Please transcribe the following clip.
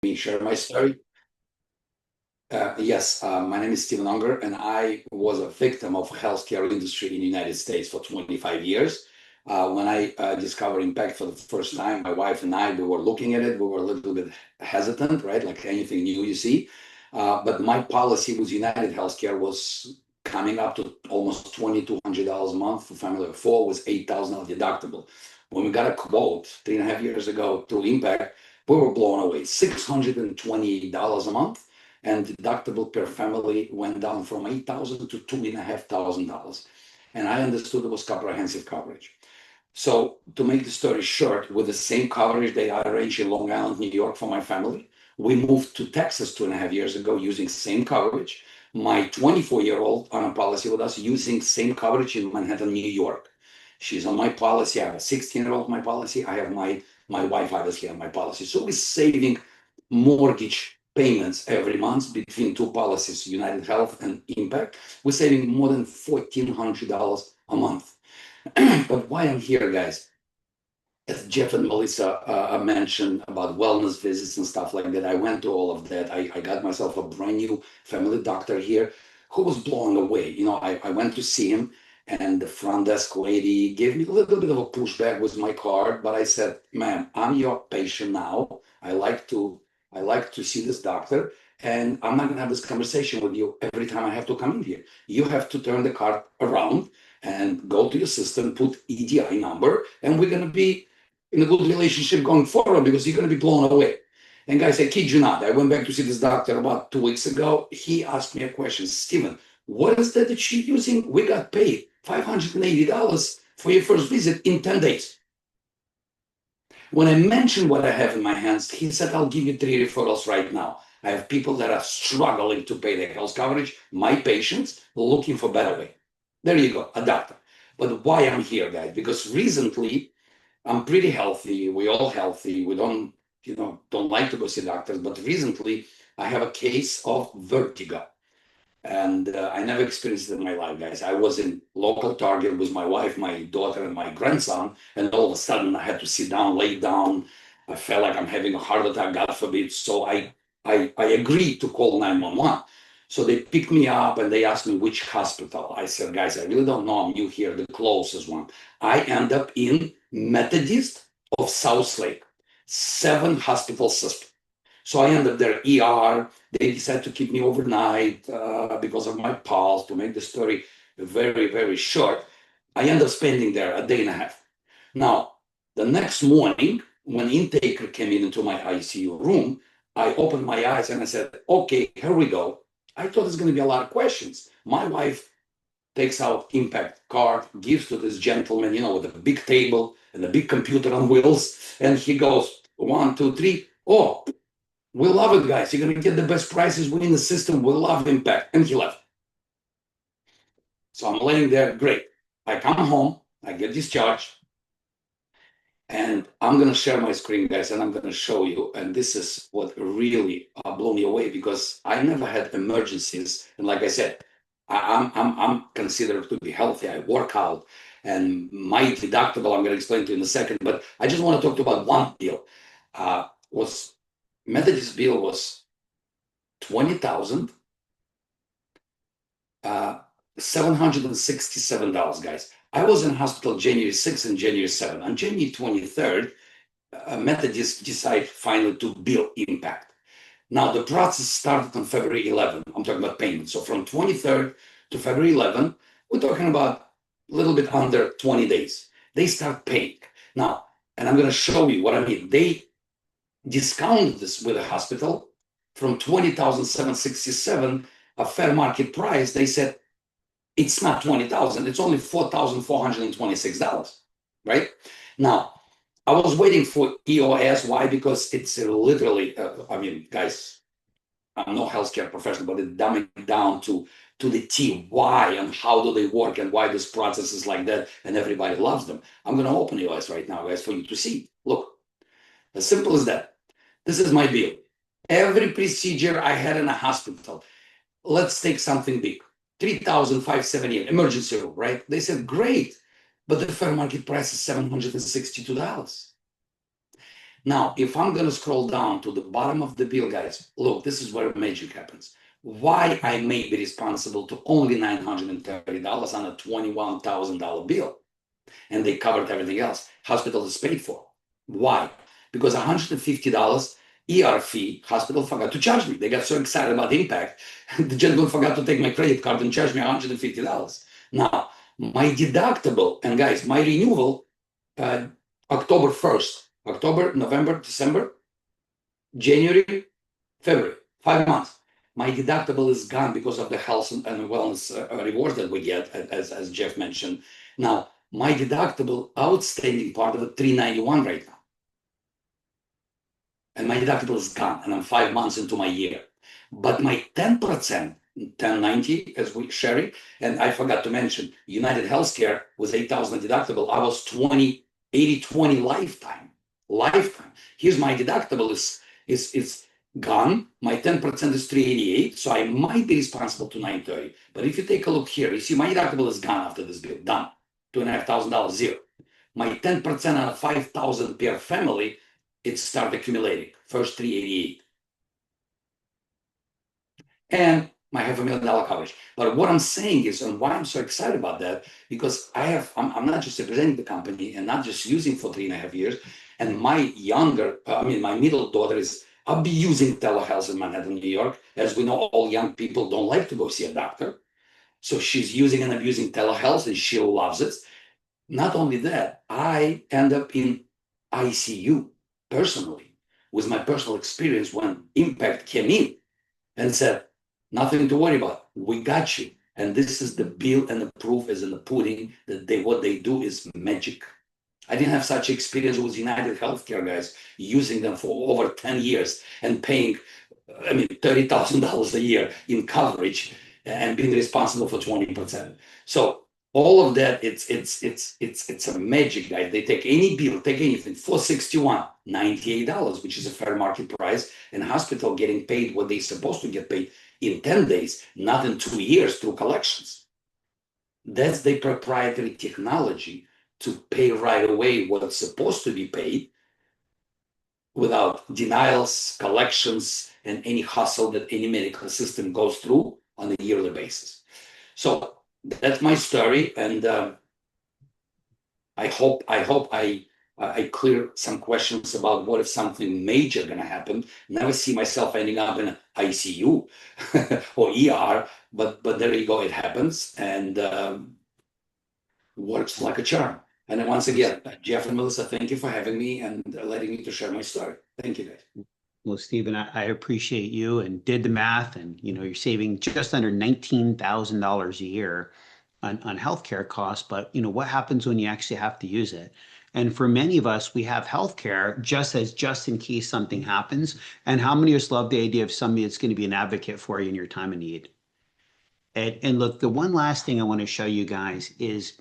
me share my story. Yes, my name is Stephen Unger, and I was a victim of healthcare industry in the United States for 25 years. When I discovered impact for the first time, my wife and I, we were looking at it. We were a little bit hesitant, right? Like anything new you see. But my policy with United Healthcare was coming up to almost $2,200 a month for family of four, was $8,000 deductible. When we got a quote 3.5 years ago through Impact, we were blown away. $628 a month, and deductible per family went down from $8,000 to $2,500. And I understood it was comprehensive coverage. So to make the story short, with the same coverage they arranged in Long Island, New York for my family, we moved to Texas 2.5 years ago using same coverage. My 24-year-old on a policy with us using same coverage in Manhattan, New York. She's on my policy. I have a 16-year-old on my policy. I have my wife obviously on my policy. So we're saving mortgage payments every month between two policies, United Health and Impact. We're saving more than $1,400 a month. But why I'm here, guys, as Jeff and Melissa mentioned about wellness visits and stuff like that, I went to all of that. I got myself a brand new family doctor here who was blown away. I went to see him, and the front desk lady gave me a little bit of a pushback with my card, but I said, "Ma'am, I'm your patient now. I like to see this doctor, and I'm not gonna have this conversation with you every time I have to come in here. You have to turn the card around and go to your system, put EDI number, and we're gonna be in a good relationship going forward because you're going to be blown away." And guys, I kid you not, I went back to see this doctor about 2 weeks ago. He asked me a question, "Stephen, what is that you're using? We got paid $580 for your first visit in 10 days. When I mentioned what I have in my hands, he said, "I'll give you 3 referrals right now. I have people that are struggling to pay their health coverage, my patients looking for better way." There you go, a doctor. But why I'm here, guys? Because recently I'm pretty healthy. We're all healthy. We don't like to go see doctors. But recently, I have a case of vertigo, and I never experienced it in my life, guys. I was in local Target with my wife, my daughter, and my grandson, and all of a sudden, I had to sit down, lay down. I felt like I'm having a heart attack, God forbid. So I agreed to call 911. So they picked me up and they asked me which hospital. I said, "Guys, I really don't know. I'm new here, the closest one." I end up in Methodist of Southlake, 7 hospital system. So I end up there, ER. They decided to keep me overnight because of my pulse. To make the story very, very short, I end up spending there a day and a half. Now, the next morning, when intaker came into my ICU room, I opened my eyes and I said, "Okay, here we go." I thought there's going to be a lot of questions. My wife takes out Impact card, gives to this gentleman, with a big table and a big computer on wheels, and he goes, "One, two, three. Oh, we love it, guys. You're going to get the best prices within the system. We love Impact." And he left. So I'm laying there, great. I come home, I get discharged, and I'm going to share my screen, guys, and I'm going to show you. And this is what really blew me away because I never had emergencies. And like I said, I'm considered to be healthy. I work out, and my deductible, I'm going to explain to you in a second. But I just want to talk about one bill. Was Methodist bill was $20,767, guys. I was in hospital January 6th and January 7th. On January 23rd, Methodist decided finally to bill Impact. Now, the process started on February 11th. I'm talking about payment. So from 23rd to February 11th, we're talking about a little bit under 20 days. They start paying. Now, and I'm going to show you what I mean. They discounted this with the hospital from 20,767, a fair market price. They said, it's not 20,000, it's only $4,426, right? Now, I was waiting for EOS. Why? Because it's literally, guys, I'm no healthcare professional, but it's dumbing down to the T. Why and how do they work and why this process is like that and everybody loves them. I'm going to open EOS right now, guys, for you to see. Look, as simple as that. This is my bill. Every procedure I had in a hospital. Let's take something big. 3,578, emergency room, right? They said, great, but the fair market price is $762. Now, if I'm going to scroll down to the bottom of the bill, guys, look, this is where magic happens. Why I may be responsible to only $930 on a $21,000 bill, and they covered everything else. Hospital is paid for. Why? Because $150 ER fee, hospital forgot to charge me. They got so excited about the impact. The gentleman forgot to take my credit card and charge me $150. Now, my deductible, and guys, my renewal, October 1st, October, November, December, January, February, 5 months. My deductible is gone because of the health and wellness rewards that we get, as Jeff mentioned. Now, my deductible outstanding part of it, $391 right now. And my deductible is gone, and I'm 5 months into my year. But my 10%, 1090, as we share it, and I forgot to mention, United Healthcare was 8,000 deductible. I was 80/20 lifetime. Lifetime. Here's my deductible is gone. My 10% is 388, so I might be responsible to 930. But if you take a look here, you see my deductible is gone after this bill. Done. $2,500, zero. My 10% on a 5,000 per family, it started accumulating. First 388. And my $500,000 coverage. But what I'm saying is, and why I'm so excited about that, because I'm not just representing the company and not just using for 3.5 years. And my my middle daughter is abusing telehealth in Manhattan, New York. As we know, all young people don't like to go see a doctor. So she's using and abusing telehealth, and she loves it. Not only that, I end up in ICU personally with my personal experience when Impact came in and said, nothing to worry about. We got you. And this is the bill, and the proof is in the pudding that what they do is magic. I didn't have such experience with United Healthcare guys using them for over 10 years and paying, $30,000 a year in coverage and being responsible for 20%. So all of that, it's a magic, guys. They take any bill, take anything, $461, $98, which is a fair market price, and hospital getting paid what they're supposed to get paid in 10 days, not in 2 years through collections. That's the proprietary technology to pay right away what's supposed to be paid without denials, collections, and any hustle that any medical system goes through on a yearly basis. So that's my story, and I hope I clear some questions about what if something major going to happen. Never see myself ending up in an ICU or ER, but there you go, it happens, and works like a charm. And then once again, Jeff and Melissa, thank you for having me and letting me to share my story. Thank you, guys. Well, Stephen, I appreciate you and did the math, and you're saving just under $19,000 a year on healthcare costs. But what happens when you actually have to use it? And for many of us, we have healthcare just in case something happens. And how many of us love the idea of somebody that's going to be an advocate for you in your time of need? And look, the one last thing I want to show you guys is